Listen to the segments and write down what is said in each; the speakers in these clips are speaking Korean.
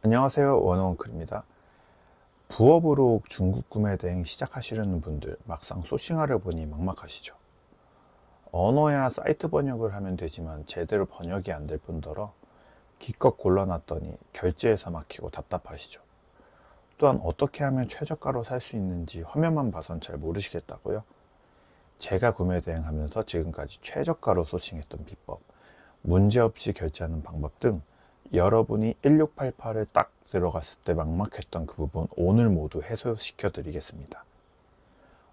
안녕하세요, 원어원클입니다. 부업으로 중국 구매 대행 시작하시려는 분들 막상 소싱하려 보니 막막하시죠. 언어야 사이트 번역을 하면 되지만 제대로 번역이 안 될 뿐더러 기껏 골라놨더니 결제에서 막히고 답답하시죠. 또한 어떻게 하면 최저가로 살 수 있는지 화면만 봐선 잘 모르시겠다고요? 제가 구매 대행하면서 지금까지 최저가로 소싱했던 비법, 문제없이 결제하는 방법 등 여러분이 1688을 딱 들어갔을 때 막막했던 그 부분 오늘 모두 해소시켜 드리겠습니다.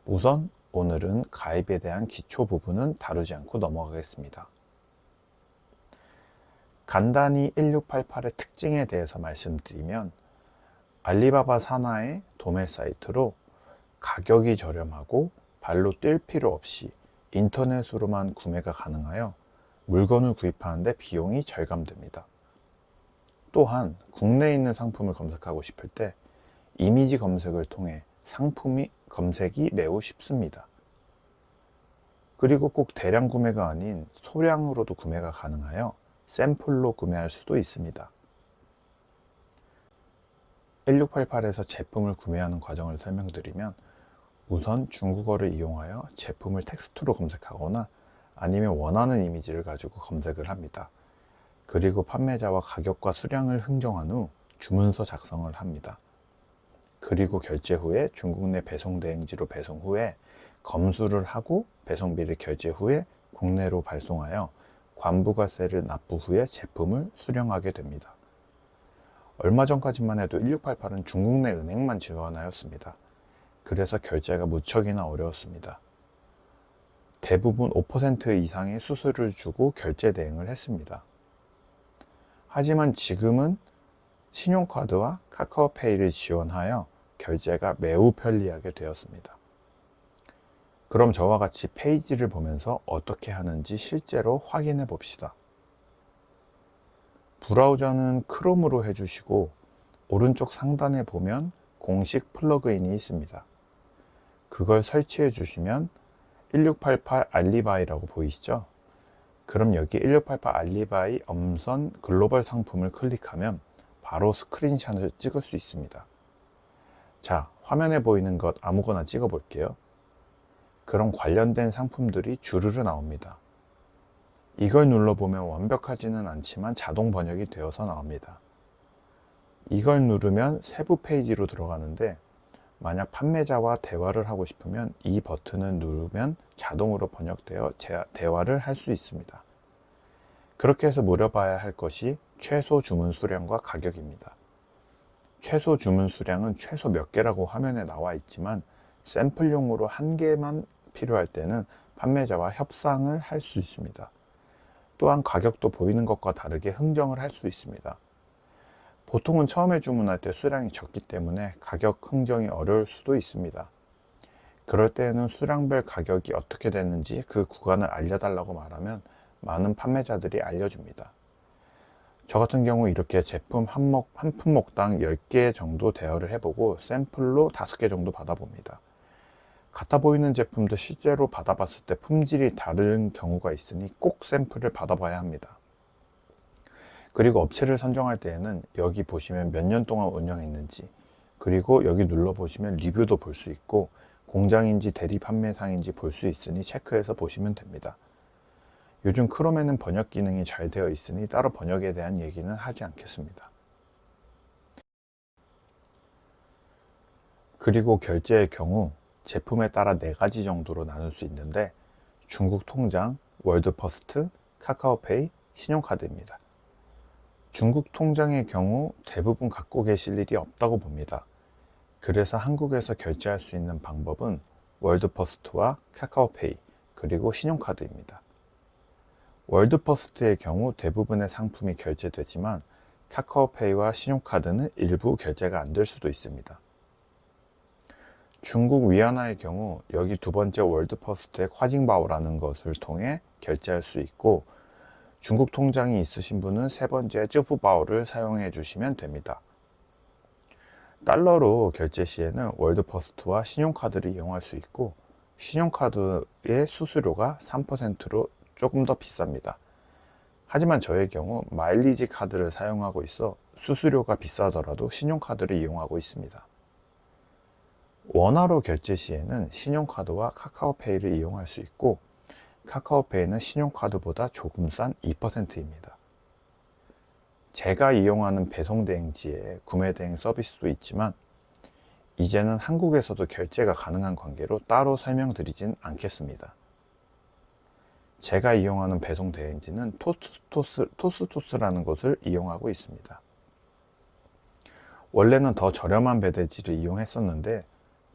우선 오늘은 가입에 대한 기초 부분은 다루지 않고 넘어가겠습니다. 간단히 1688의 특징에 대해서 말씀드리면 알리바바 산하의 도매 사이트로 가격이 저렴하고 발로 뛸 필요 없이 인터넷으로만 구매가 가능하여 물건을 구입하는데 비용이 절감됩니다. 또한 국내에 있는 상품을 검색하고 싶을 때 이미지 검색을 통해 상품이 검색이 매우 쉽습니다. 그리고 꼭 대량 구매가 아닌 소량으로도 구매가 가능하여 샘플로 구매할 수도 있습니다. 1688에서 제품을 구매하는 과정을 설명드리면 우선 중국어를 이용하여 제품을 텍스트로 검색하거나 아니면 원하는 이미지를 가지고 검색을 합니다. 그리고 판매자와 가격과 수량을 흥정한 후 주문서 작성을 합니다. 그리고 결제 후에 중국 내 배송 대행지로 배송 후에 검수를 하고 배송비를 결제 후에 국내로 발송하여 관부가세를 납부 후에 제품을 수령하게 됩니다. 얼마 전까지만 해도 1688은 중국 내 은행만 지원하였습니다. 그래서 결제가 무척이나 어려웠습니다. 대부분 5% 이상의 수수료를 주고 결제 대행을 했습니다. 하지만 지금은 신용카드와 카카오페이를 지원하여 결제가 매우 편리하게 되었습니다. 그럼 저와 같이 페이지를 보면서 어떻게 하는지 실제로 확인해 봅시다. 브라우저는 크롬으로 해주시고 오른쪽 상단에 보면 공식 플러그인이 있습니다. 그걸 설치해 주시면 1688 알리바이라고 보이시죠? 그럼 여기 1688 알리바이 엄선 글로벌 상품을 클릭하면 바로 스크린샷을 찍을 수 있습니다. 자, 화면에 보이는 것 아무거나 찍어 볼게요. 그럼 관련된 상품들이 주르르 나옵니다. 이걸 눌러보면 완벽하지는 않지만 자동 번역이 되어서 나옵니다. 이걸 누르면 세부 페이지로 들어가는데 만약 판매자와 대화를 하고 싶으면 이 버튼을 누르면 자동으로 번역되어 대화를 할 수 있습니다. 그렇게 해서 물어봐야 할 것이 최소 주문 수량과 가격입니다. 최소 주문 수량은 최소 몇 개라고 화면에 나와 있지만 샘플용으로 한 개만 필요할 때는 판매자와 협상을 할 수 있습니다. 또한 가격도 보이는 것과 다르게 흥정을 할 수 있습니다. 보통은 처음에 주문할 때 수량이 적기 때문에 가격 흥정이 어려울 수도 있습니다. 그럴 때에는 수량별 가격이 어떻게 되는지 그 구간을 알려달라고 말하면 많은 판매자들이 알려줍니다. 저 같은 경우 이렇게 제품 한 품목당 10개 정도 대여를 해보고 샘플로 5개 정도 받아봅니다. 같아 보이는 제품도 실제로 받아봤을 때 품질이 다른 경우가 있으니 꼭 샘플을 받아봐야 합니다. 그리고 업체를 선정할 때에는 여기 보시면 몇 년 동안 운영했는지, 그리고 여기 눌러보시면 리뷰도 볼 수 있고 공장인지 대리 판매상인지 볼 수 있으니 체크해서 보시면 됩니다. 요즘 크롬에는 번역 기능이 잘 되어 있으니 따로 번역에 대한 얘기는 하지 않겠습니다. 그리고 결제의 경우 제품에 따라 4가지 정도로 나눌 수 있는데 중국 통장, 월드퍼스트, 카카오페이, 신용카드입니다. 중국 통장의 경우 대부분 갖고 계실 일이 없다고 봅니다. 그래서 한국에서 결제할 수 있는 방법은 월드퍼스트와 카카오페이, 그리고 신용카드입니다. 월드퍼스트의 경우 대부분의 상품이 결제되지만 카카오페이와 신용카드는 일부 결제가 안 될 수도 있습니다. 중국 위안화의 경우 여기 두 번째 월드퍼스트의 콰징바오라는 것을 통해 결제할 수 있고 중국 통장이 있으신 분은 세 번째 쯔푸바오를 사용해 주시면 됩니다. 달러로 결제 시에는 월드퍼스트와 신용카드를 이용할 수 있고 신용카드의 수수료가 3%로 조금 더 비쌉니다. 하지만 저의 경우 마일리지 카드를 사용하고 있어 수수료가 비싸더라도 신용카드를 이용하고 있습니다. 원화로 결제 시에는 신용카드와 카카오페이를 이용할 수 있고, 카카오페이는 신용카드보다 조금 싼 2%입니다. 제가 이용하는 배송대행지에 구매대행 서비스도 있지만, 이제는 한국에서도 결제가 가능한 관계로 따로 설명드리진 않겠습니다. 제가 이용하는 배송대행지는 토스토스라는 곳을 이용하고 있습니다. 원래는 더 저렴한 배대지를 이용했었는데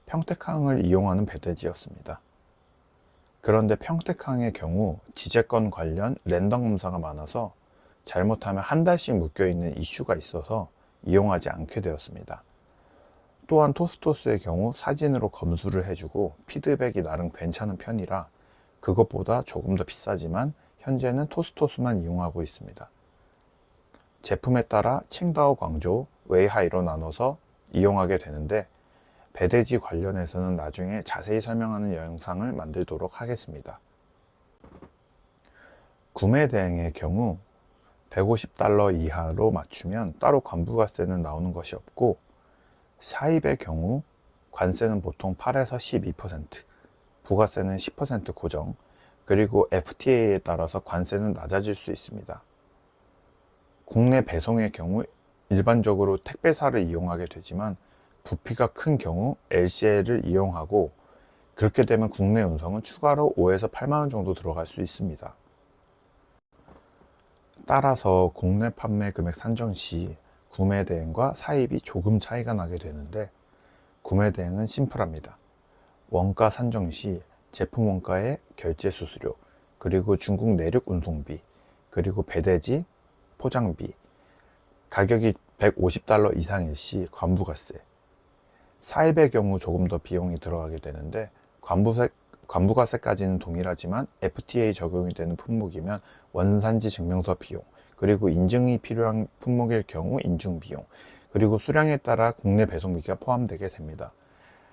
평택항을 이용하는 배대지였습니다. 그런데 평택항의 경우 지재권 관련 랜덤 검사가 많아서 잘못하면 한 달씩 묶여있는 이슈가 있어서 이용하지 않게 되었습니다. 또한 토스토스의 경우 사진으로 검수를 해주고 피드백이 나름 괜찮은 편이라 그것보다 조금 더 비싸지만 현재는 토스토스만 이용하고 있습니다. 제품에 따라 칭다오, 광저우, 웨이하이로 나눠서 이용하게 되는데 배대지 관련해서는 나중에 자세히 설명하는 영상을 만들도록 하겠습니다. 구매 대행의 경우 $150 이하로 맞추면 따로 관부가세는 나오는 것이 없고, 사입의 경우 관세는 보통 8에서 12%, 부가세는 10% 고정, 그리고 FTA에 따라서 관세는 낮아질 수 있습니다. 국내 배송의 경우 일반적으로 택배사를 이용하게 되지만 부피가 큰 경우 LCL을 이용하고, 그렇게 되면 국내 운송은 추가로 5에서 8만 원 정도 들어갈 수 있습니다. 따라서 국내 판매 금액 산정 시 구매 대행과 사입이 조금 차이가 나게 되는데, 구매 대행은 심플합니다. 원가 산정 시 제품 원가의 결제 수수료, 그리고 중국 내륙 운송비, 그리고 배대지, 포장비, 가격이 $150 이상일 시 관부가세, 사입의 경우 조금 더 비용이 들어가게 되는데 관부가세까지는 동일하지만 FTA 적용이 되는 품목이면 원산지 증명서 비용, 그리고 인증이 필요한 품목일 경우 인증 비용, 그리고 수량에 따라 국내 배송비가 포함되게 됩니다.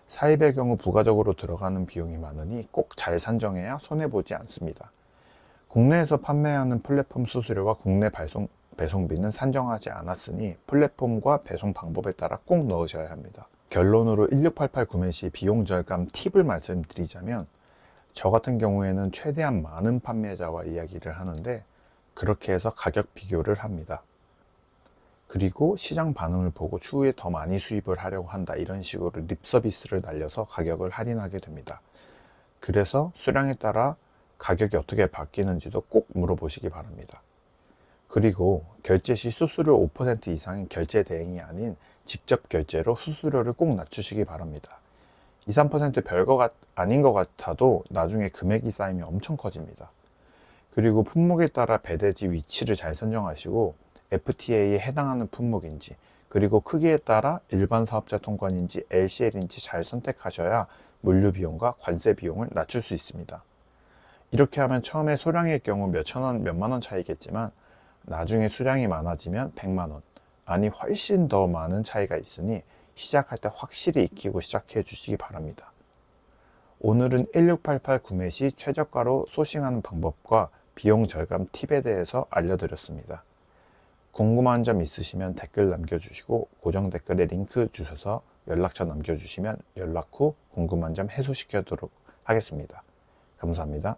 사입의 경우 부가적으로 들어가는 비용이 많으니 꼭 잘 산정해야 손해보지 않습니다. 국내에서 판매하는 플랫폼 수수료와 국내 배송비는 산정하지 않았으니 플랫폼과 배송 방법에 따라 꼭 넣으셔야 합니다. 결론으로 1688 구매 시 비용 절감 팁을 말씀드리자면, 저 같은 경우에는 최대한 많은 판매자와 이야기를 하는데 그렇게 해서 가격 비교를 합니다. 그리고 시장 반응을 보고 추후에 더 많이 수입을 하려고 한다, 이런 식으로 립 서비스를 날려서 가격을 할인하게 됩니다. 그래서 수량에 따라 가격이 어떻게 바뀌는지도 꼭 물어보시기 바랍니다. 그리고 결제 시 수수료 5% 이상인 결제 대행이 아닌 직접 결제로 수수료를 꼭 낮추시기 바랍니다. 2, 3% 별거 아닌 것 같아도 나중에 금액이 쌓이면 엄청 커집니다. 그리고 품목에 따라 배대지 위치를 잘 선정하시고 FTA에 해당하는 품목인지, 그리고 크기에 따라 일반 사업자 통관인지 LCL인지 잘 선택하셔야 물류 비용과 관세 비용을 낮출 수 있습니다. 이렇게 하면 처음에 소량일 경우 몇천 원, 몇만 원 차이겠지만 나중에 수량이 많아지면 100만 원, 아니 훨씬 더 많은 차이가 있으니 시작할 때 확실히 익히고 시작해 주시기 바랍니다. 오늘은 1688 구매 시 최저가로 소싱하는 방법과 비용 절감 팁에 대해서 알려드렸습니다. 궁금한 점 있으시면 댓글 남겨주시고 고정 댓글에 링크 주셔서 연락처 남겨주시면 연락 후 궁금한 점 해소시켜도록 하겠습니다. 감사합니다.